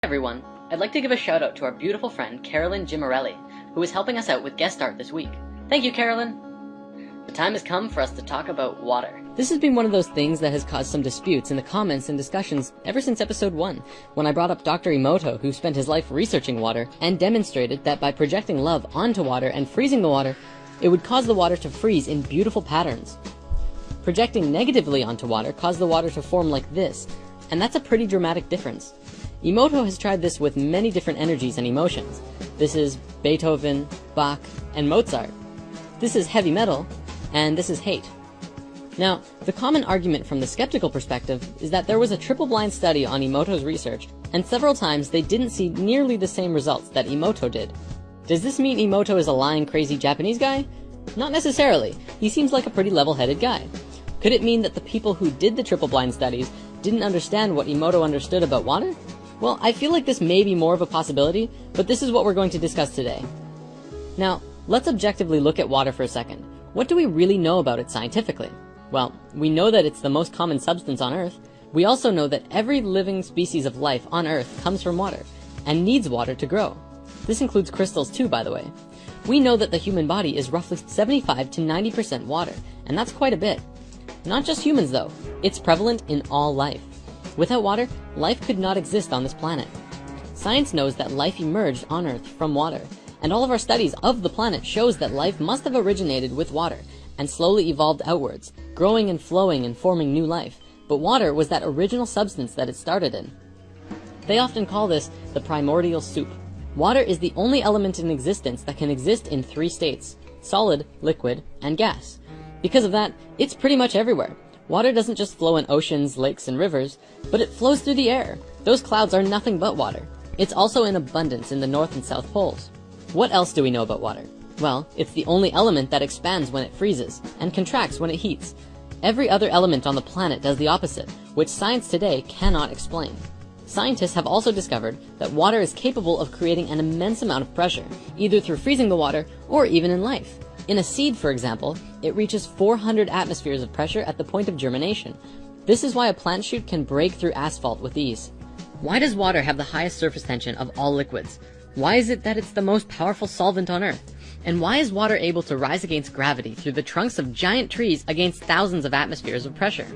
Everyone, I'd like to give a shout out to our beautiful friend Carolyn Gimarelli, who is helping us out with guest art this week. Thank you, Carolyn! The time has come for us to talk about water. This has been one of those things that has caused some disputes in the comments and discussions ever since episode 1, when I brought up Dr. Emoto, who spent his life researching water, and demonstrated that by projecting love onto water and freezing the water, it would cause the water to freeze in beautiful patterns. Projecting negatively onto water caused the water to form like this, and that's a pretty dramatic difference. Emoto has tried this with many different energies and emotions. This is Beethoven, Bach, and Mozart. This is heavy metal, and this is hate. Now, the common argument from the skeptical perspective is that there was a triple-blind study on Emoto's research, and several times they didn't see nearly the same results that Emoto did. Does this mean Emoto is a lying, crazy Japanese guy? Not necessarily. He seems like a pretty level-headed guy. Could it mean that the people who did the triple-blind studies didn't understand what Emoto understood about water? Well, I feel like this may be more of a possibility, but this is what we're going to discuss today. Now, let's objectively look at water for a second. What do we really know about it scientifically? Well, we know that it's the most common substance on Earth. We also know that every living species of life on Earth comes from water, and needs water to grow. This includes crystals too, by the way. We know that the human body is roughly 75 to 90% water, and that's quite a bit. Not just humans though, it's prevalent in all life. Without water, life could not exist on this planet. Science knows that life emerged on Earth from water, and all of our studies of the planet shows that life must have originated with water, and slowly evolved outwards, growing and flowing and forming new life, but water was that original substance that it started in. They often call this the primordial soup. Water is the only element in existence that can exist in 3 states: solid, liquid, and gas. Because of that, it's pretty much everywhere. Water doesn't just flow in oceans, lakes, and rivers, but it flows through the air. Those clouds are nothing but water. It's also in abundance in the North and South Poles. What else do we know about water? Well, it's the only element that expands when it freezes, and contracts when it heats. Every other element on the planet does the opposite, which science today cannot explain. Scientists have also discovered that water is capable of creating an immense amount of pressure, either through freezing the water or even in life. In a seed, for example, it reaches 400 atmospheres of pressure at the point of germination. This is why a plant shoot can break through asphalt with ease. Why does water have the highest surface tension of all liquids? Why is it that it's the most powerful solvent on Earth? And why is water able to rise against gravity through the trunks of giant trees against thousands of atmospheres of pressure?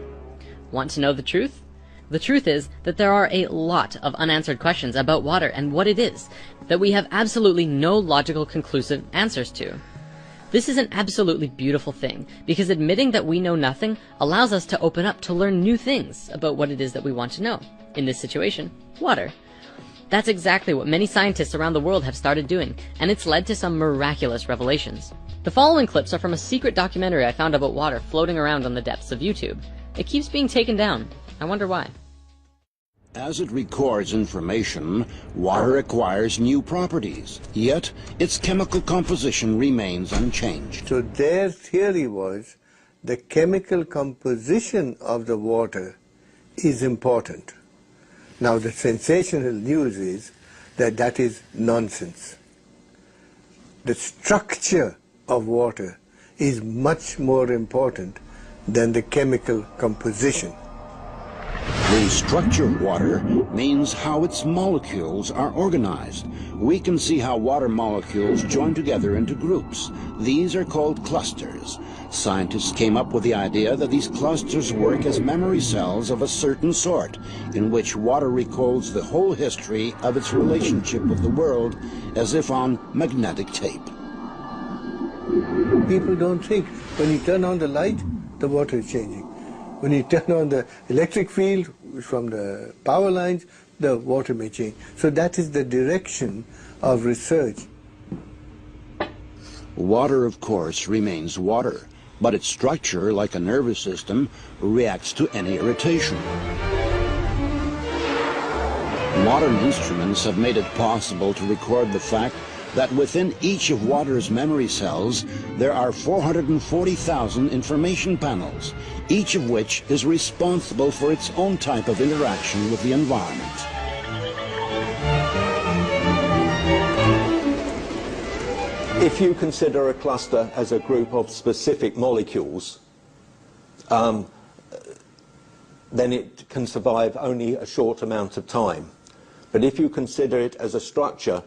Want to know the truth? The truth is that there are a lot of unanswered questions about water and what it is, that we have absolutely no logical conclusive answers to. This is an absolutely beautiful thing, because admitting that we know nothing allows us to open up to learn new things about what it is that we want to know. In this situation, water. That's exactly what many scientists around the world have started doing, and it's led to some miraculous revelations. The following clips are from a secret documentary I found about water floating around on the depths of YouTube. It keeps being taken down. I wonder why. As it records information, water acquires new properties, yet its chemical composition remains unchanged. So their theory was the chemical composition of the water is important. Now the sensational news is that that is nonsense. The structure of water is much more important than the chemical composition. The structure of water means how its molecules are organized. We can see how water molecules join together into groups. These are called clusters. Scientists came up with the idea that these clusters work as memory cells of a certain sort, in which water recalls the whole history of its relationship with the world as if on magnetic tape. People don't think when you turn on the light, the water is changing. When you turn on the electric field from the power lines, the water may change. So that is the direction of research. Water, of course, remains water, but its structure, like a nervous system, reacts to any irritation. Modern instruments have made it possible to record the fact that within each of water's memory cells, there are 440,000 information panels, each of which is responsible for its own type of interaction with the environment. If you consider a cluster as a group of specific molecules, then it can survive only a short amount of time. But if you consider it as a structure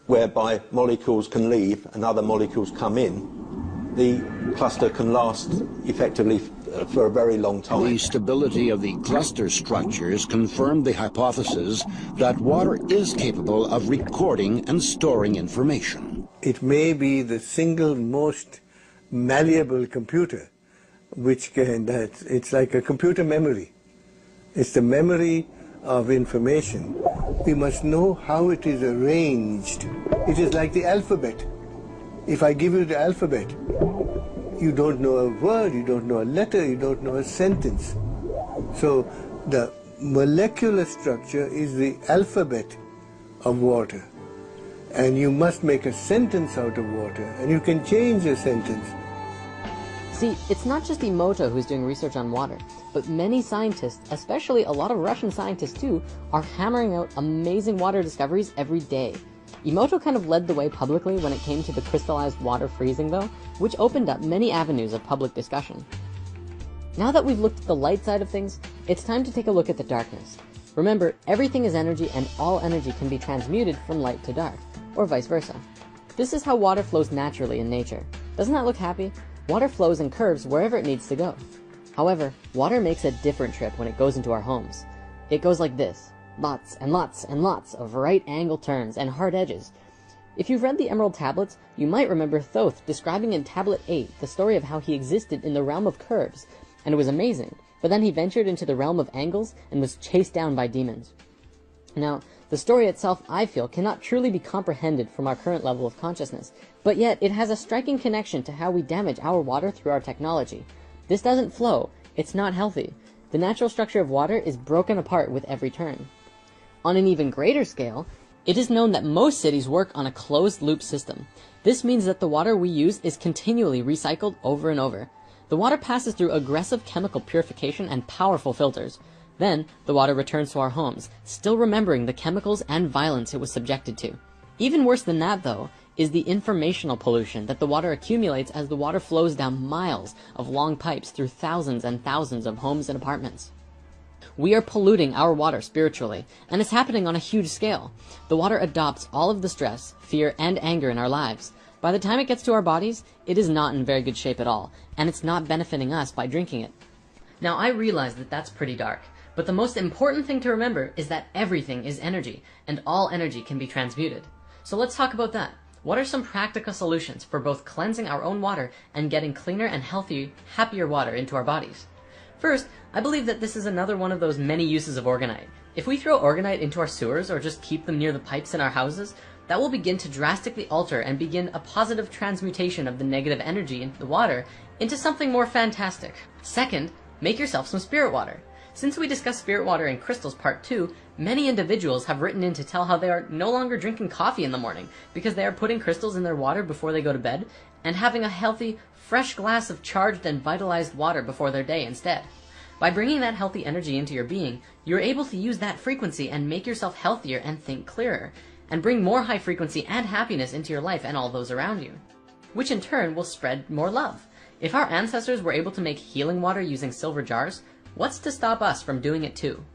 whereby molecules can leave and other molecules come in, the cluster can last effectively for a very long time. The stability of the cluster structures confirmed the hypothesis that water is capable of recording and storing information. It may be the single most malleable computer, which it's like a computer memory. It's the memory of information. We must know how it is arranged. It is like the alphabet. If I give you the alphabet, you don't know a word, you don't know a letter, you don't know a sentence. So the molecular structure is the alphabet of water. And you must make a sentence out of water, and you can change a sentence. See, it's not just Emoto who's doing research on water, but many scientists, especially a lot of Russian scientists too, are hammering out amazing water discoveries every day. Emoto kind of led the way publicly when it came to the crystallized water freezing though, which opened up many avenues of public discussion. Now that we've looked at the light side of things, it's time to take a look at the darkness. Remember, everything is energy and all energy can be transmuted from light to dark, or vice versa. This is how water flows naturally in nature. Doesn't that look happy? Water flows and curves wherever it needs to go. However, water makes a different trip when it goes into our homes. It goes like this. Lots and lots and lots of right angle turns and hard edges. If you've read the Emerald Tablets, you might remember Thoth describing in Tablet 8 the story of how he existed in the realm of curves, and it was amazing, but then he ventured into the realm of angles and was chased down by demons. Now, the story itself, I feel, cannot truly be comprehended from our current level of consciousness, but yet it has a striking connection to how we damage our water through our technology. This doesn't flow, it's not healthy. The natural structure of water is broken apart with every turn. On an even greater scale, it is known that most cities work on a closed-loop system. This means that the water we use is continually recycled over and over. The water passes through aggressive chemical purification and powerful filters. Then, the water returns to our homes, still remembering the chemicals and violence it was subjected to. Even worse than that, though, is the informational pollution that the water accumulates as the water flows down miles of long pipes through thousands and thousands of homes and apartments. We are polluting our water spiritually, and it's happening on a huge scale. The water adopts all of the stress, fear, and anger in our lives. By the time it gets to our bodies, it is not in very good shape at all, and it's not benefiting us by drinking it. Now, I realize that that's pretty dark, but the most important thing to remember is that everything is energy, and all energy can be transmuted. So let's talk about that. What are some practical solutions for both cleansing our own water and getting cleaner and healthier, happier water into our bodies? First, I believe that this is another one of those many uses of orgonite. If we throw orgonite into our sewers or just keep them near the pipes in our houses, that will begin to drastically alter and begin a positive transmutation of the negative energy in the water into something more fantastic. Second, make yourself some spirit water. Since we discussed spirit water in Crystals Part 2, many individuals have written in to tell how they are no longer drinking coffee in the morning because they are putting crystals in their water before they go to bed and having a healthy, fresh glass of charged and vitalized water before their day instead. By bringing that healthy energy into your being, you're able to use that frequency and make yourself healthier and think clearer, and bring more high frequency and happiness into your life and all those around you, which in turn will spread more love. If our ancestors were able to make healing water using silver jars, what's to stop us from doing it too?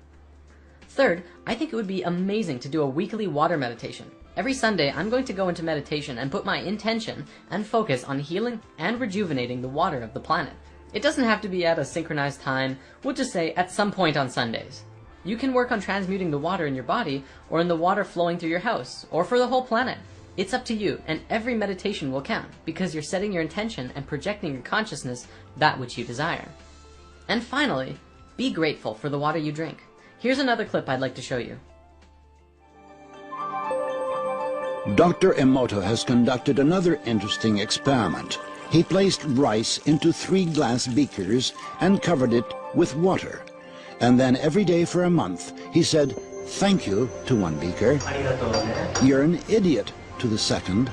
Third, I think it would be amazing to do a weekly water meditation. Every Sunday, I'm going to go into meditation and put my intention and focus on healing and rejuvenating the water of the planet. It doesn't have to be at a synchronized time, we'll just say at some point on Sundays. You can work on transmuting the water in your body, or in the water flowing through your house, or for the whole planet. It's up to you, and every meditation will count, because you're setting your intention and projecting your consciousness that which you desire. And finally, be grateful for the water you drink. Here's another clip I'd like to show you. Dr. Emoto has conducted another interesting experiment. He placed rice into 3 glass beakers and covered it with water. And then every day for a month, he said, "Thank you" to one beaker, "You're an idiot" to the second,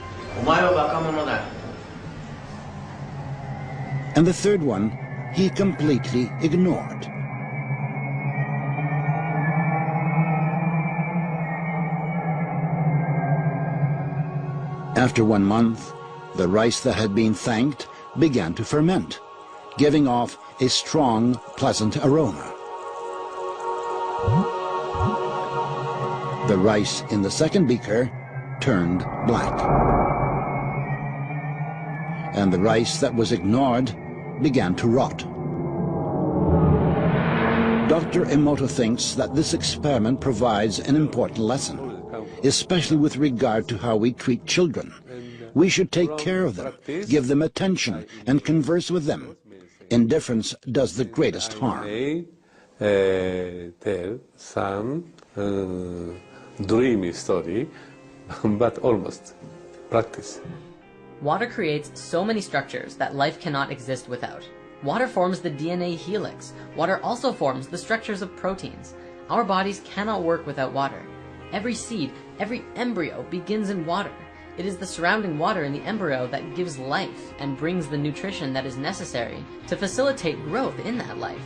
and the third one he completely ignored. After 1 month, the rice that had been thanked began to ferment, giving off a strong, pleasant aroma. The rice in the second beaker turned black. And the rice that was ignored began to rot. Dr. Emoto thinks that this experiment provides an important lesson, especially with regard to how we treat children. We should take care of them, give them attention, and converse with them. Indifference does the greatest harm. Tell some dreamy story, but almost practice. Water creates so many structures that life cannot exist without. Water forms the DNA helix. Water also forms the structures of proteins. Our bodies cannot work without water. Every seed, every embryo begins in water. It is the surrounding water in the embryo that gives life and brings the nutrition that is necessary to facilitate growth in that life.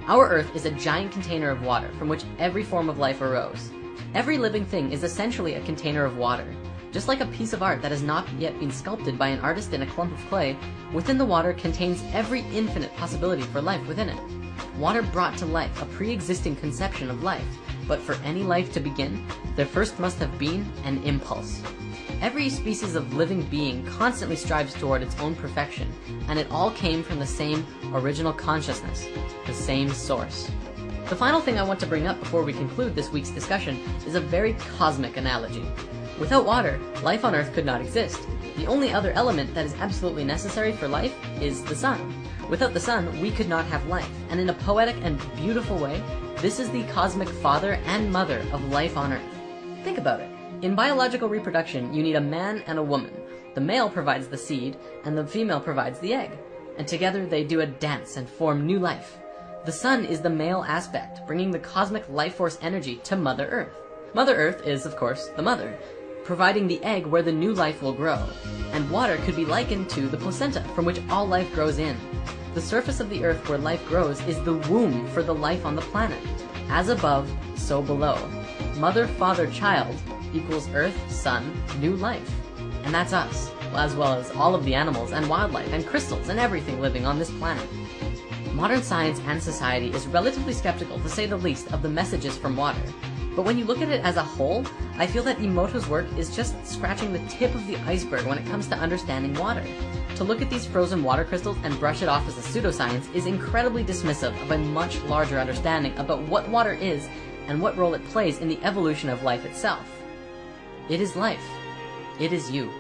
Our Earth is a giant container of water from which every form of life arose. Every living thing is essentially a container of water. Just like a piece of art that has not yet been sculpted by an artist in a clump of clay, within the water contains every infinite possibility for life within it. Water brought to life a pre-existing conception of life, but for any life to begin, there first must have been an impulse. Every species of living being constantly strives toward its own perfection, and it all came from the same original consciousness, the same source. The final thing I want to bring up before we conclude this week's discussion is a very cosmic analogy. Without water, life on Earth could not exist. The only other element that is absolutely necessary for life is the sun. Without the sun, we could not have life, and in a poetic and beautiful way, this is the cosmic father and mother of life on Earth. Think about it. In biological reproduction, you need a man and a woman. The male provides the seed, and the female provides the egg. And together they do a dance and form new life. The sun is the male aspect, bringing the cosmic life force energy to Mother Earth. Mother Earth is, of course, the mother, providing the egg where the new life will grow. And water could be likened to the placenta, from which all life grows in. The surface of the Earth where life grows is the womb for the life on the planet. As above, so below. Mother, father, child equals Earth, sun, new life. And that's us, as well as all of the animals and wildlife and crystals and everything living on this planet. Modern science and society is relatively skeptical, to say the least, of the messages from water. But when you look at it as a whole, I feel that Emoto's work is just scratching the tip of the iceberg when it comes to understanding water. To look at these frozen water crystals and brush it off as a pseudoscience is incredibly dismissive of a much larger understanding about what water is and what role it plays in the evolution of life itself. It is life. It is you.